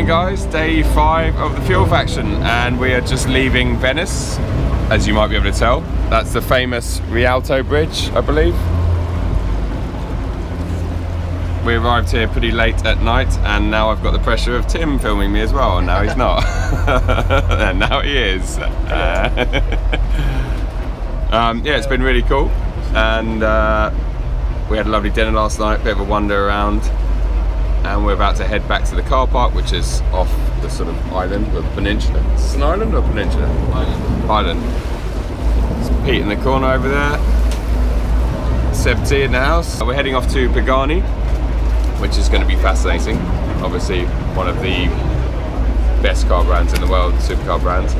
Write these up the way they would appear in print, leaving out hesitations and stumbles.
morning guys, day 5 of the fuel faction, and we are just leaving Venice, as you might be able to tell. That's the famous Rialto Bridge, I believe. We arrived here pretty late at night, and now I've got the pressure of Tim filming me as well, and now he's not. And now he is. Yeah, it's been really cool, and we had a lovely dinner last night, bit of a wander around, and we're about to head back to the car park, which is off the sort of island, or peninsula. Is this an island or peninsula? Island. It's Pete in the corner over there. Seb T in the house. We're heading off to Pagani, which is going to be fascinating. Obviously, one of the best car brands in the world, supercar brands.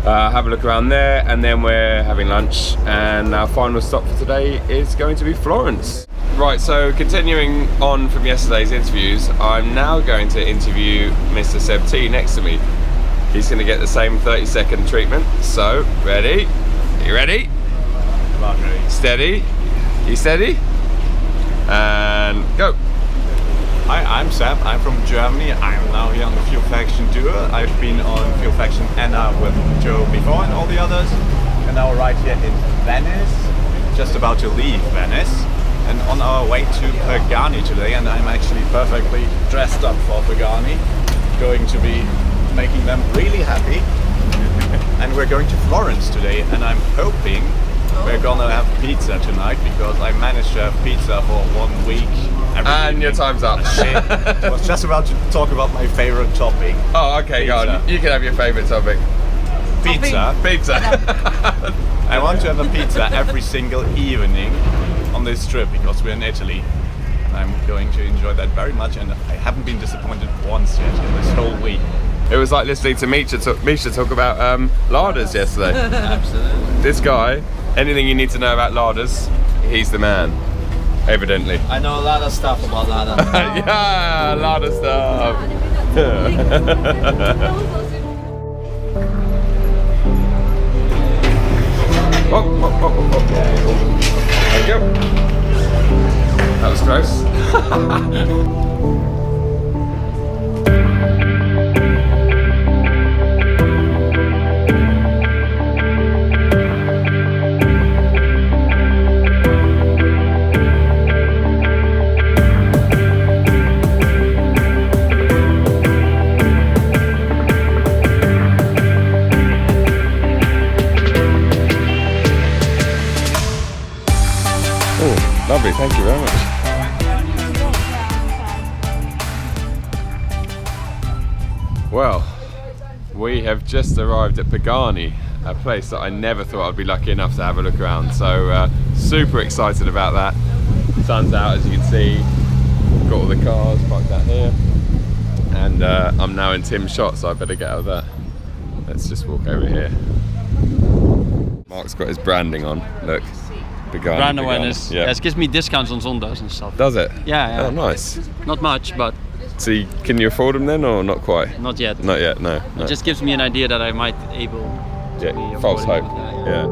Have a look around there, and then we're having lunch, and our final stop for today is going to be Florence. Right, so continuing on from yesterday's interviews, I'm now going to interview Mr. Seb T next to me. He's going to get the same 30-second treatment. So, ready? Are you ready? About ready. Steady? You steady? And go! Hi, I'm Seb, I'm from Germany. I'm now here on the Fuel Faction Tour. I've been on Fuel Faction Anna with Joe before and all the others. And now right here in Venice, just about to leave Venice. And on our way to Pagani today, and I'm actually perfectly dressed up for Pagani. Going to be making them really happy. And we're going to Florence today, and I'm hoping we're gonna have pizza tonight, because I managed to have pizza for 1 week. And your time's up. I was just about to talk about my favorite topic. Oh, okay, go on. You can have your favorite topic. Pizza. Pizza. I want to have a pizza every single evening on this trip, because we're in Italy. I'm going to enjoy that very much, and I haven't been disappointed once yet in this whole week. It was like listening to Misha talk about larders yesterday. Absolutely. This guy, anything you need to know about larders, he's the man, evidently. I know a lot of stuff about Lada. Yeah, larder stuff. Whoa. There you go. That was close. Lovely, thank you very much. Well, we have just arrived at Pagani, a place that I never thought I'd be lucky enough to have a look around. So super excited about that. Sun's out, as you can see. Got all the cars parked out here. And I'm now in Tim's shot, so I better get out of that. Let's just walk over here. Marc's got his branding on, look. Pagani, Brand awareness. Yeah. Yes, gives me discounts on Zondags and stuff. Does it? Yeah. Oh, nice. Not much, but So can you afford them then, or not quite? not yet. Not yet, no. It just gives me an idea that I might able to be Yeah, false hope. affording it. Yeah.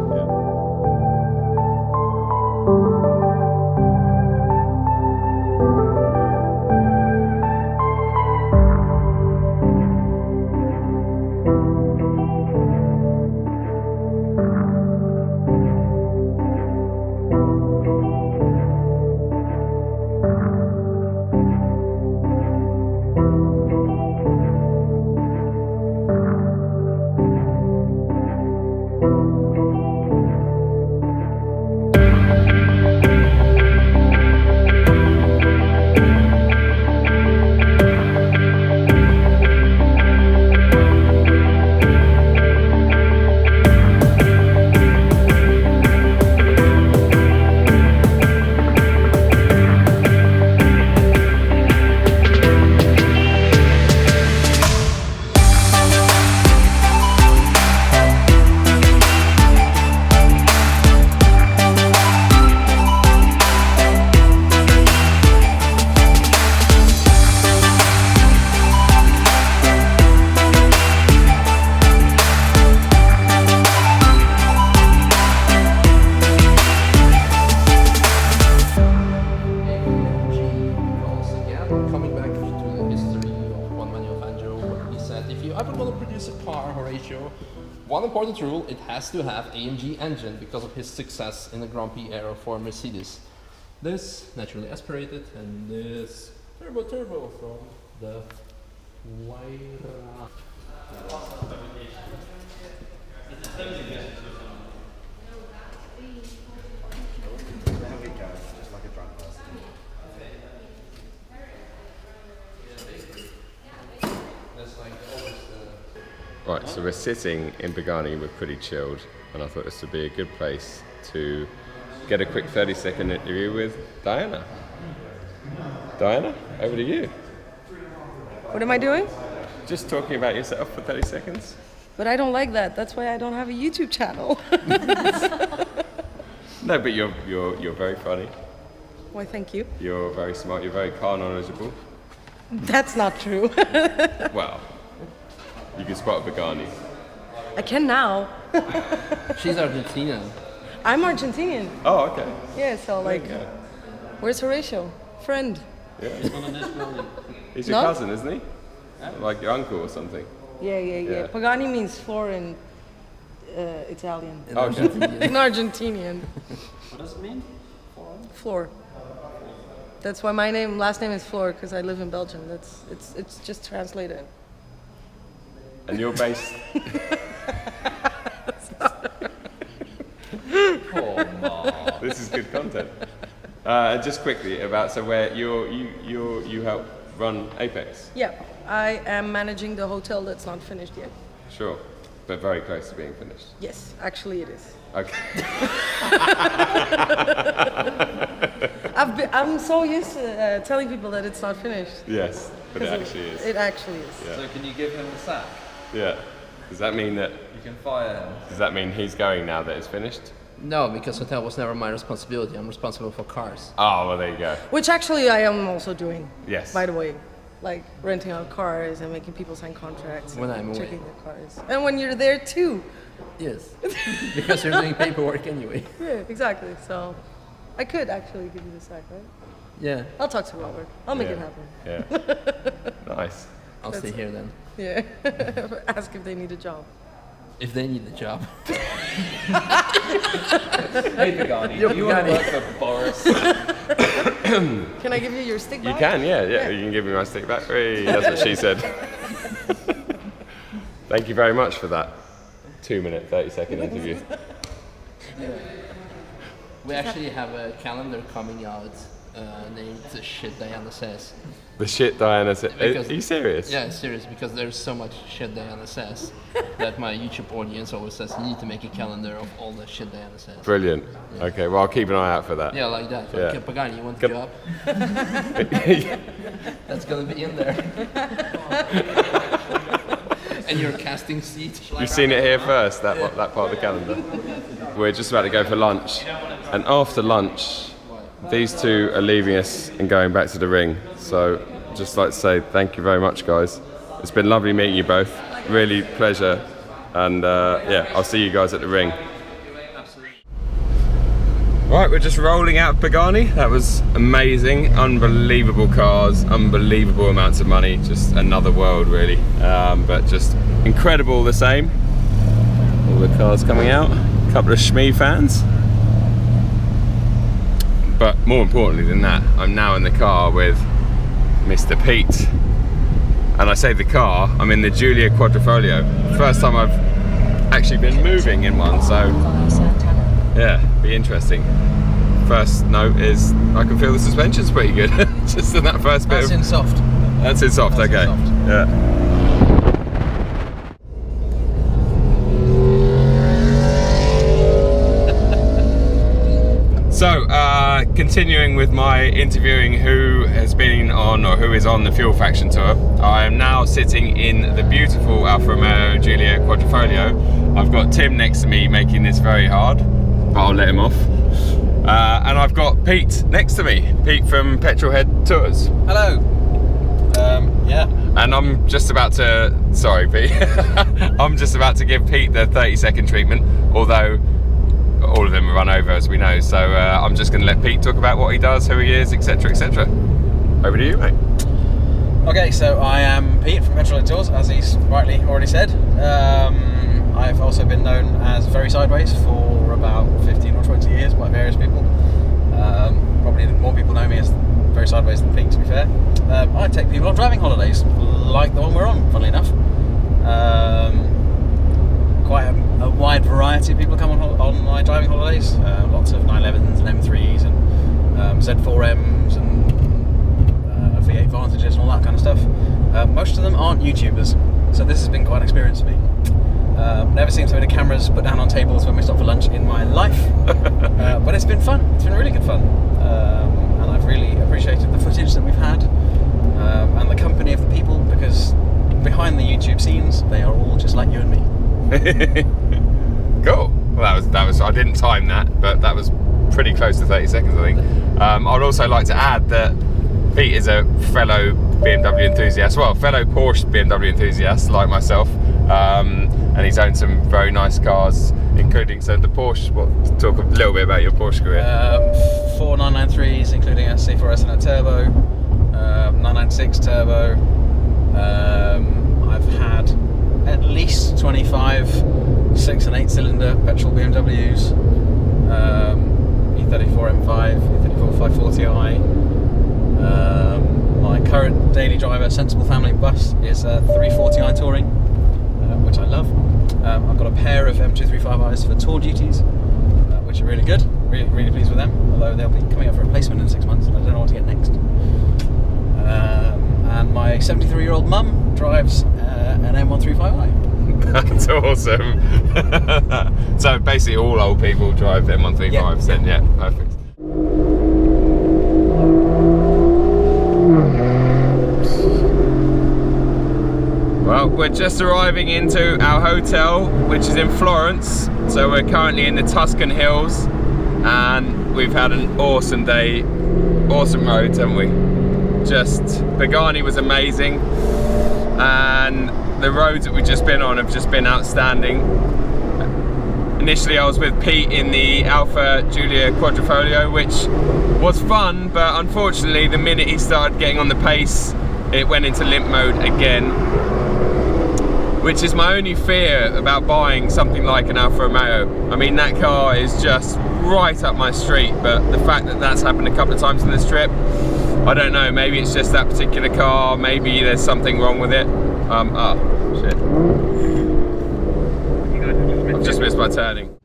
you ever want to produce a car, Horatio, one important rule, it has to have AMG engine because of his success in the Grand Prix era for Mercedes. This naturally aspirated and this turbo from the Huayra. Right, so we're sitting in Pagani, we're pretty chilled, and I thought this would be a good place to get a quick 30-second interview with Diana. Diana, over to you. What am I doing? Just talking about yourself for 30 seconds. But I don't like that. That's why I don't have a YouTube channel. No, but you're very funny. Why, thank you. You're very smart. You're very car knowledgeable. That's not true. Well, you can spot a Pagani. I can now. She's Argentinian. I'm Argentinian. Oh, okay. Yeah, so like, Okay. where's Horatio? Friend. Yeah. He's your No? cousin, isn't he? Like your uncle or something. Yeah. Yeah. Pagani means floor in Italian. Okay. In Argentinian. What does it mean? Floor. That's why my last name is Floor, because I live in Belgium. It's just translated. And you're based. This is good content. Just quickly about where you help run Apex. Yeah, I am managing the hotel that's not finished yet. Sure, but very close to being finished. Yes, actually it is. Okay. I'm so used to telling people that it's not finished. Yes, but it actually is. It actually is. Yeah. So can you give him the sack? Yeah. Does that mean that? You can fire him. Does that mean he's going now that it's finished? No, because hotel was never my responsibility. I'm responsible for cars. Oh, well, there you go. Which actually I am also doing. Yes. By the way, like renting out cars and making people sign contracts. When and I'm away. checking their cars. And when you're there too. Yes, because you're doing paperwork anyway. Yeah, exactly. So I could actually give you the sack, right? Yeah, I'll talk to Robert. I'll make it happen. Yeah. Nice. I'll stay here then. Yeah. Ask if they need a job. If they need the job. Hey Pagani, You're you want to Pagani. work for Boris? Can I give you your stick You back? can, yeah. You can give me my stick back. Hey, that's what she said. Thank you very much for that 2-minute, 30-second interview. We actually have a calendar coming out named The Shit Diana Says. The shit Diana said. Because- Are you serious? Yeah, serious, because there's so much shit Diana says that my YouTube audience always says you need to make a calendar of all the shit Diana says. Brilliant. Okay, well, I'll keep an eye out for that. Yeah, like that. Yeah. Okay, Pagani, you want the job? That's gonna be in there. And your casting seat. You've seen it here first, that part of the calendar. We're just about to go for lunch. And after lunch, these two are leaving us and going back to the ring. So, just like to say thank you very much, guys. It's been lovely meeting you both. Really pleasure. And yeah, I'll see you guys at the ring. Right, we're just rolling out of Pagani. That was amazing, unbelievable cars, unbelievable amounts of money, just another world really. But just incredible the same. All the cars coming out, a couple of Shmee fans. But more importantly than that, I'm now in the car with Mr. Pete. And I say the car, I'm in the Giulia Quadrifoglio. First time I've actually been moving in one, so yeah, be interesting. First note is I can feel the suspension's pretty good. Just in that first bit. That's in soft. That's in soft, That's in okay. soft. Yeah. So, continuing with my interviewing who has been on or who is on the Fuel Faction tour, I am now sitting in the beautiful Alfa Romeo Giulia Quadrifoglio. I've got Tim next to me making this very hard, but I'll let him off. And I've got Pete next to me, Pete from Petrolhead Tours. Hello. Yeah. And I'm just about to, sorry Pete, I'm just about to give Pete the 30-second treatment, although all of them run over as we know, so I'm just going to let Pete talk about what he does, who he is, etc, etc. Over to you, mate. Okay, so I am Pete from Petrol Tours, as he's rightly already said. I've also been known as Very Sideways for about 15 or 20 years by various people. Probably more people know me as Very Sideways than Pete, to be fair. I take people on driving holidays, like the one we're on, funnily enough. Quite a wide variety of people come on my driving holidays. Lots of 911s and M3s and Z4Ms and V8 Vantages and all that kind of stuff. Most of them aren't YouTubers, so this has been quite an experience for me. Never seen so many cameras put down on tables when we stop for lunch in my life, but it's been fun. It's been really good fun, and I've really appreciated the footage that we've had and the company of the people, because behind the YouTube scenes, they are all just like you and me. Cool. Well, that was. I didn't time that, but that was pretty close to 30 seconds, I think. I'd also like to add that Pete is a fellow BMW enthusiast, well, fellow Porsche BMW enthusiast like myself, and he's owned some very nice cars, including the Porsche. Talk a little bit about your Porsche career. 4 993s, including a C4S and a turbo, 996 turbo. I've had at least 25 6 and 8 cylinder petrol BMWs, E34 M5, E34 540i. My current daily driver, Sensible Family Bus, is a 340i Touring, which I love. I've got a pair of M235i's for tour duties, which are really good. Really pleased with them, although they'll be coming up for replacement in 6 months and I don't know what to get next. And my 73-year-old mum drives an M135i. That's awesome. So basically all old people drive M135s then, yeah, perfect. Well, we're just arriving into our hotel, which is in Florence. So we're currently in the Tuscan Hills, and we've had an awesome day, awesome roads, haven't we? Pagani was amazing, and the roads that we've just been on have just been outstanding. Initially I was with Pete in the Alfa Giulia Quadrifoglio, which was fun, but unfortunately the minute he started getting on the pace, it went into limp mode again, which is my only fear about buying something like an Alfa Romeo. I mean, that car is just right up my street, but the fact that that's happened a couple of times in this trip, I don't know, maybe it's just that particular car, maybe there's something wrong with it. Oh, shit. I've just missed my turning.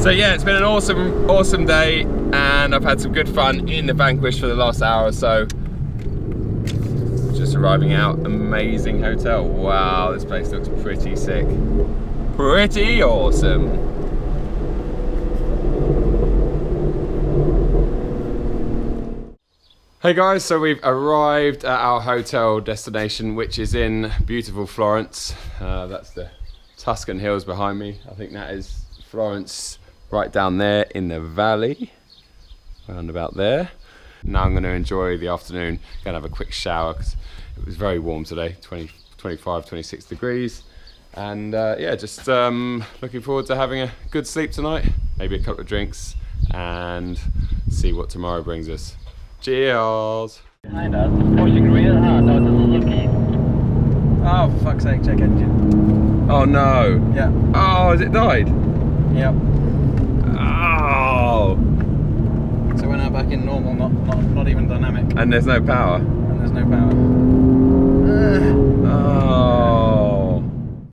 So yeah, it's been an awesome day, and I've had some good fun in the Vanquish for the last hour or so. Just arriving out, amazing hotel. Wow, this place looks pretty sick. Pretty awesome. Hey guys, so we've arrived at our hotel destination, which is in beautiful Florence. That's the Tuscan Hills behind me. I think that is Florence right down there in the valley, around about there. Now I'm going to enjoy the afternoon, going to have a quick shower because it was very warm today, 25, 26 degrees. And yeah, just looking forward to having a good sleep tonight, maybe a couple of drinks, and see what tomorrow brings us. Cheers! Behind us, pushing real hard. No, it's Suzuki. Oh, for fuck's sake, check engine. Oh no! Yeah. Oh, has it died? Yep. Oh! So we're now back in normal, not even dynamic. And there's no power? And there's no power. Oh.